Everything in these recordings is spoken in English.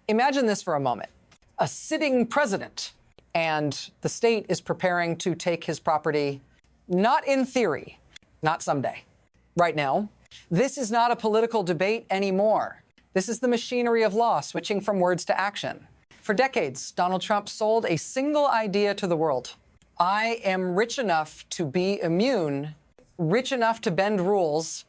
Imagine this for a moment. A sitting president, and the state is preparing to take his property, not in theory, not someday, right now. This is not a political debate anymore. This is the machinery of law switching from words to action. For decades, Donald Trump sold a single idea to the world. I am rich enough to be immune, rich enough to bend rules,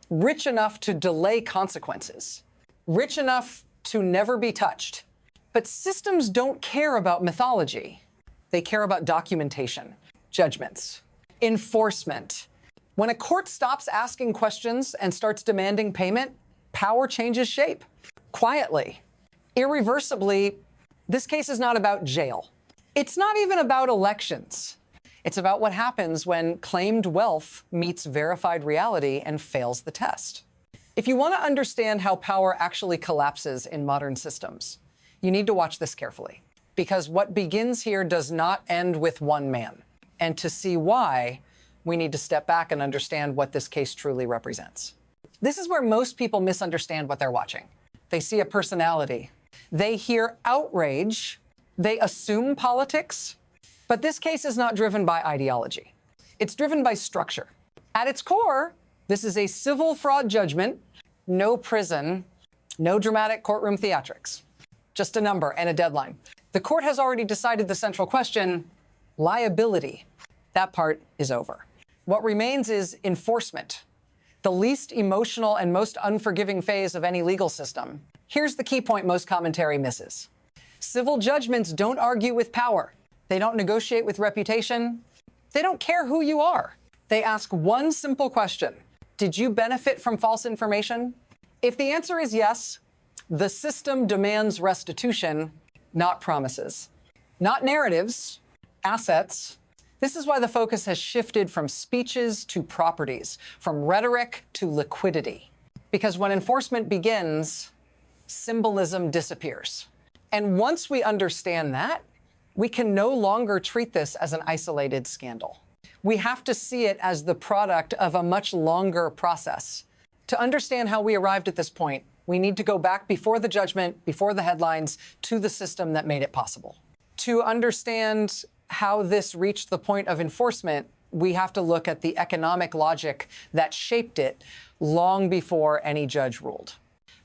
rich enough to delay consequences, rich enough to never be touched. But systems don't care about mythology. They care about documentation, judgments, enforcement. When a court stops asking questions and starts demanding payment, power changes shape. Quietly, irreversibly. This case is not about jail. It's not even about elections. It's about what happens when claimed wealth meets verified reality and fails the test. If you want to understand how power actually collapses in modern systems, you need to watch this carefully, because what begins here does not end with one man. And to see why, we need to step back and understand what this case truly represents. This is where most people misunderstand what they're watching. They see a personality. They hear outrage. They assume politics. But this case is not driven by ideology. It's driven by structure. At its core, this is a civil fraud judgment, no prison, no dramatic courtroom theatrics, just a number and a deadline. The court has already decided the central question, liability. That part is over. What remains is enforcement, the least emotional and most unforgiving phase of any legal system. Here's the key point most commentary misses. Civil judgments don't argue with power. They don't negotiate with reputation. They don't care who you are. They ask one simple question. Did you benefit from false information? If the answer is yes, the system demands restitution, not promises, not narratives, assets. This is why the focus has shifted from speeches to properties, from rhetoric to liquidity. Because when enforcement begins, symbolism disappears. And once we understand that, we can no longer treat this as an isolated scandal. We have to see it as the product of a much longer process. To understand how we arrived at this point, we need to go back before the judgment, before the headlines, to the system that made it possible. To understand how this reached the point of enforcement, we have to look at the economic logic that shaped it long before any judge ruled.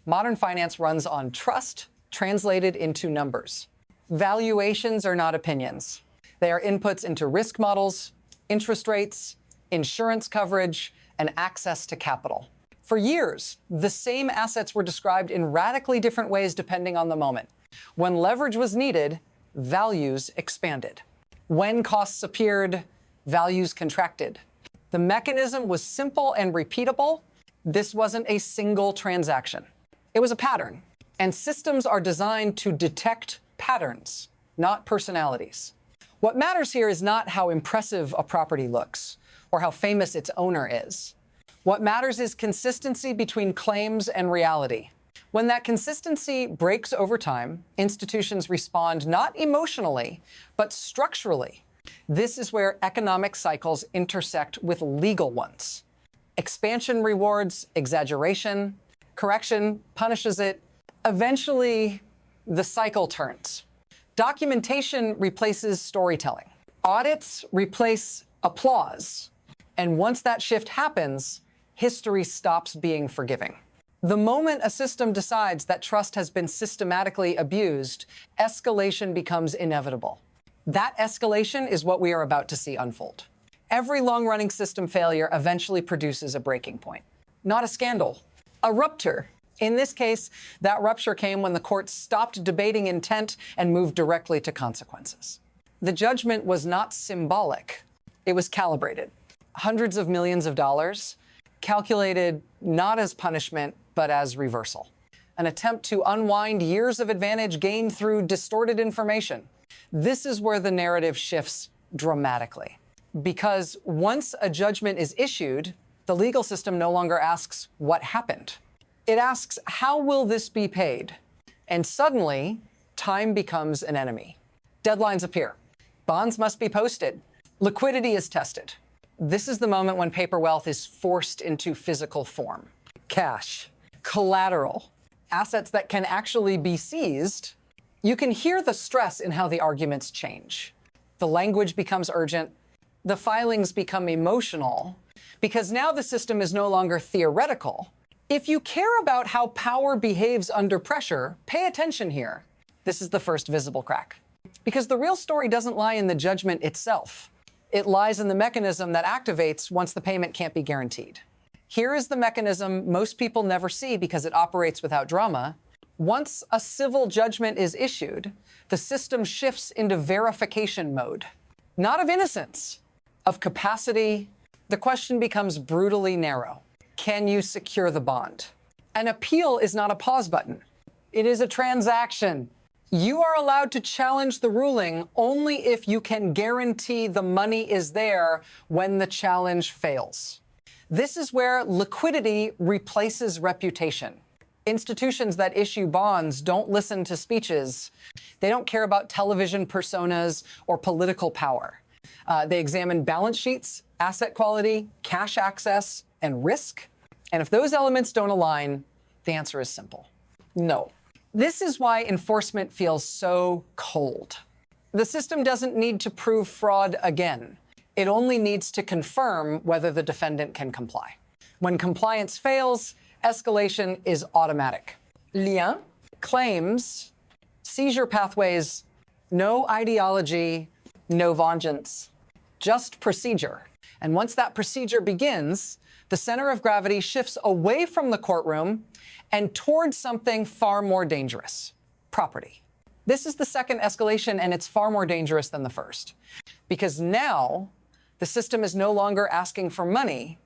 Modern finance runs on trust translated into numbers. Valuations are not opinions. They are inputs into risk models, interest rates, insurance coverage, and access to capital. For years, the same assets were described in radically different ways depending on the moment. When leverage was needed, values expanded. When costs appeared, values contracted. The mechanism was simple and repeatable. This wasn't a single transaction. It was a pattern. And systems are designed to detect patterns, not personalities. What matters here is not how impressive a property looks or how famous its owner is. What matters is consistency between claims and reality. When that consistency breaks over time, institutions respond not emotionally, but structurally. This is where economic cycles intersect with legal ones. Expansion rewards exaggeration, correction punishes it. Eventually, the cycle turns. Documentation replaces storytelling. Audits replace applause. And once that shift happens, history stops being forgiving. The moment a system decides that trust has been systematically abused, escalation becomes inevitable. That escalation is what we are about to see unfold. Every long-running system failure eventually produces a breaking point. Not a scandal, a rupture. In this case, that rupture came when the court stopped debating intent and moved directly to consequences. The judgment was not symbolic. It was calibrated. Hundreds of millions of dollars, calculated not as punishment, but as reversal. An attempt to unwind years of advantage gained through distorted information. This is where the narrative shifts dramatically. Because once a judgment is issued, the legal system no longer asks what happened. It asks, how will this be paid? And suddenly, time becomes an enemy. Deadlines appear. Bonds must be posted. Liquidity is tested. This is the moment when paper wealth is forced into physical form. Cash, collateral, assets that can actually be seized, you can hear the stress in how the arguments change. The language becomes urgent. The filings become emotional, because now the system is no longer theoretical. If you care about how power behaves under pressure, pay attention here. This is the first visible crack. Because the real story doesn't lie in the judgment itself. It lies in the mechanism that activates once the payment can't be guaranteed. Here is the mechanism most people never see because it operates without drama. Once a civil judgment is issued, the system shifts into verification mode. Not of innocence, of capacity. The question becomes brutally narrow. Can you secure the bond? An appeal is not a pause button. It is a transaction. You are allowed to challenge the ruling only if you can guarantee the money is there when the challenge fails. This is where liquidity replaces reputation. Institutions that issue bonds don't listen to speeches. They don't care about television personas or political power. They examine balance sheets, asset quality, cash access, and risk. And if those elements don't align, the answer is simple: no. This is why enforcement feels so cold. The system doesn't need to prove fraud again. It only needs to confirm whether the defendant can comply. When compliance fails, escalation is automatic. Lien claims seizure pathways, no ideology, no vengeance, just procedure. And once that procedure begins, the center of gravity shifts away from the courtroom and towards something far more dangerous: property. This is the second escalation, and it's far more dangerous than the first. Because now the system is no longer asking for money.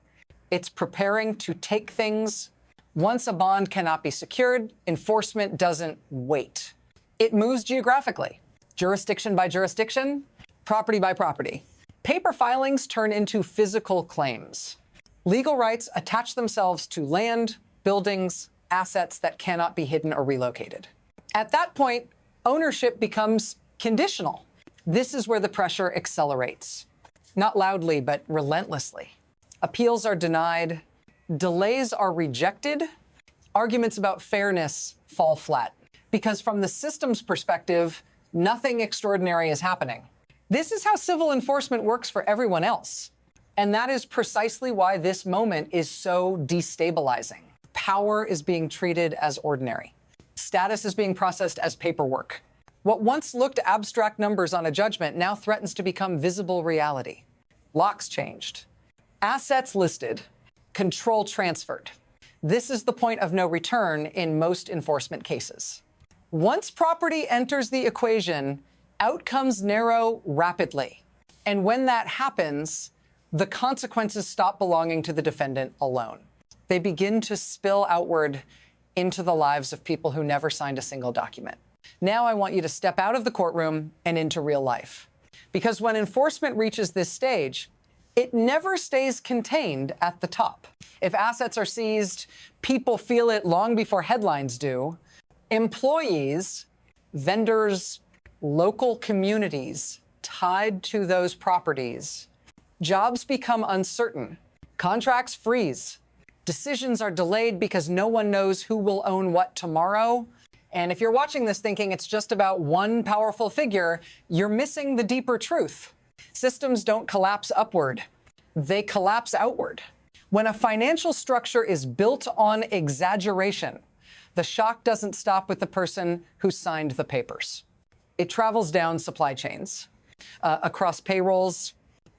It's preparing to take things. Once a bond cannot be secured, enforcement doesn't wait. It moves geographically, jurisdiction by jurisdiction, property by property. Paper filings turn into physical claims. Legal rights attach themselves to land, buildings, assets that cannot be hidden or relocated. At that point, ownership becomes conditional. This is where the pressure accelerates. Not loudly, but relentlessly. Appeals are denied. Delays are rejected. Arguments about fairness fall flat. Because from the system's perspective, nothing extraordinary is happening. This is how civil enforcement works for everyone else. And that is precisely why this moment is so destabilizing. Power is being treated as ordinary. Status is being processed as paperwork. What once looked abstract numbers on a judgment now threatens to become visible reality. Locks changed. Assets listed. Control transferred. This is the point of no return in most enforcement cases. Once property enters the equation, outcomes narrow rapidly. And when that happens, the consequences stop belonging to the defendant alone. They begin to spill outward into the lives of people who never signed a single document. Now I want you to step out of the courtroom and into real life. Because when enforcement reaches this stage, it never stays contained at the top. If assets are seized, people feel it long before headlines do. Employees, vendors, local communities tied to those properties. Jobs become uncertain. Contracts freeze. Decisions are delayed because no one knows who will own what tomorrow. And if you're watching this thinking it's just about one powerful figure, you're missing the deeper truth. Systems don't collapse upward. They collapse outward. When a financial structure is built on exaggeration, the shock doesn't stop with the person who signed the papers. It travels down supply chains, across payrolls,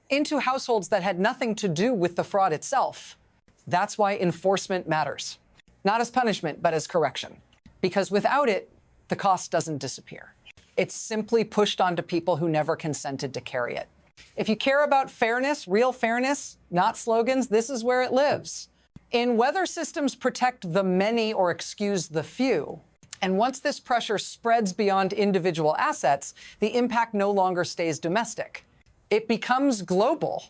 into households that had nothing to do with the fraud itself. That's why enforcement matters. Not as punishment, but as correction. Because without it, the cost doesn't disappear. It's simply pushed onto people who never consented to carry it. If you care about fairness, real fairness, not slogans, this is where it lives. In whether systems protect the many or excuse the few, and once this pressure spreads beyond individual assets, the impact no longer stays domestic. It becomes global.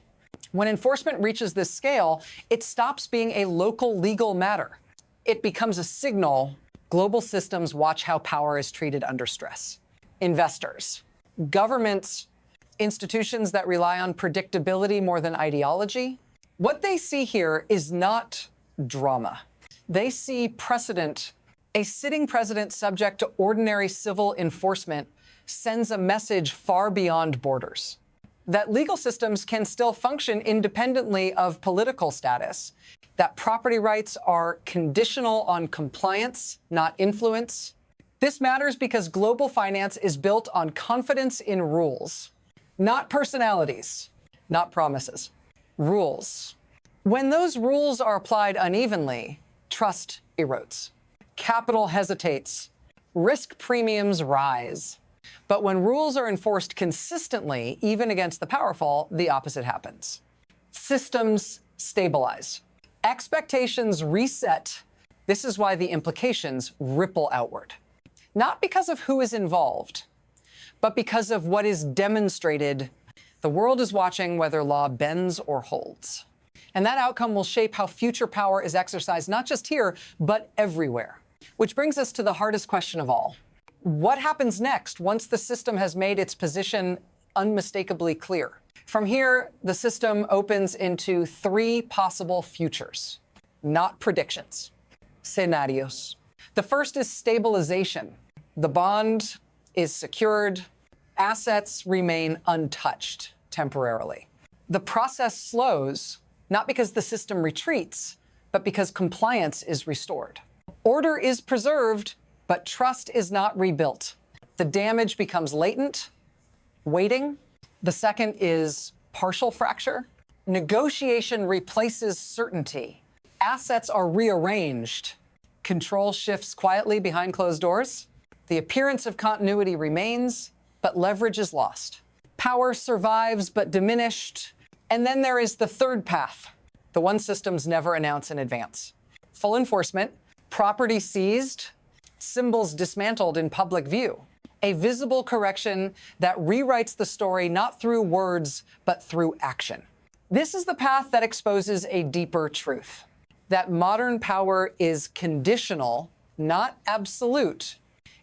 When enforcement reaches this scale, it stops being a local legal matter. It becomes a signal. Global systems watch how power is treated under stress. Investors, governments, institutions that rely on predictability more than ideology. What they see here is not drama. They see precedent A sitting president subject to ordinary civil enforcement sends a message far beyond borders. That legal systems can still function independently of political status, that property rights are conditional on compliance, not influence. This matters because global finance is built on confidence in rules, not personalities, not promises. Rules. When those rules are applied unevenly, trust erodes. Capital hesitates. Risk premiums rise. But when rules are enforced consistently, even against the powerful, the opposite happens. Systems stabilize. Expectations reset. This is why the implications ripple outward. Not because of who is involved, but because of what is demonstrated. The world is watching whether law bends or holds. And that outcome will shape how future power is exercised, not just here, but everywhere. Which brings us to the hardest question of all. What happens next once the system has made its position unmistakably clear? From here, the system opens into three possible futures, not predictions, scenarios. The first is stabilization. The bond is secured. Assets remain untouched temporarily. The process slows, not because the system retreats, but because compliance is restored. Order is preserved, but trust is not rebuilt. The damage becomes latent, waiting. The second is partial fracture. Negotiation replaces certainty. Assets are rearranged. Control shifts quietly behind closed doors. The appearance of continuity remains, but leverage is lost. Power survives, but diminished. And then there is the third path, the one systems never announce in advance. Full enforcement, property seized, symbols dismantled in public view. A visible correction that rewrites the story not through words, but through action. This is the path that exposes a deeper truth, that modern power is conditional, not absolute.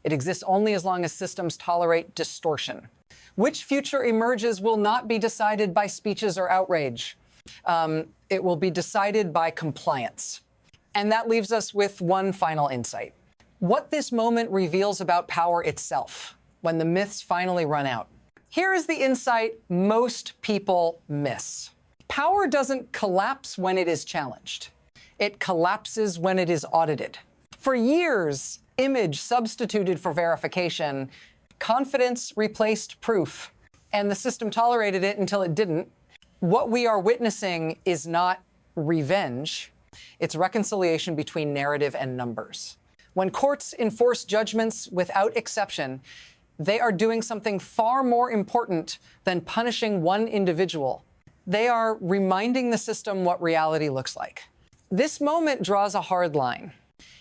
It exists only as long as systems tolerate distortion. Which future emerges will not be decided by speeches or outrage. It will be decided by compliance. And that leaves us with one final insight. What this moment reveals about power itself, when the myths finally run out. Here is the insight most people miss. Power doesn't collapse when it is challenged. It collapses when it is audited. For years, image substituted for verification, confidence replaced proof, and the system tolerated it until it didn't. What we are witnessing is not revenge. It's reconciliation between narrative and numbers. When courts enforce judgments without exception, they are doing something far more important than punishing one individual. They are reminding the system what reality looks like. This moment draws a hard line.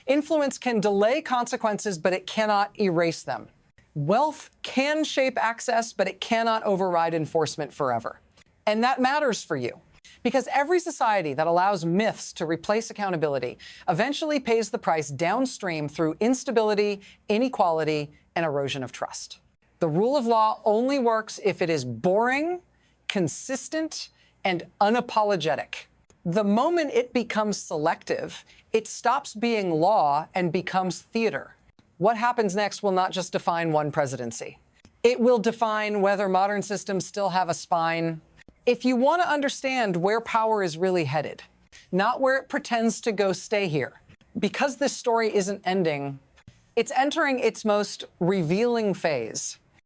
Influence can delay consequences, but it cannot erase them. Wealth can shape access, but it cannot override enforcement forever. And that matters for you. Because every society that allows myths to replace accountability eventually pays the price downstream through instability, inequality, and erosion of trust. The rule of law only works if it is boring, consistent, and unapologetic. The moment it becomes selective, it stops being law and becomes theater. What happens next will not just define one presidency. It will define whether modern systems still have a spine. If you want to understand where power is really headed, not where it pretends to go stay here, because this story isn't ending, it's entering its most revealing phase.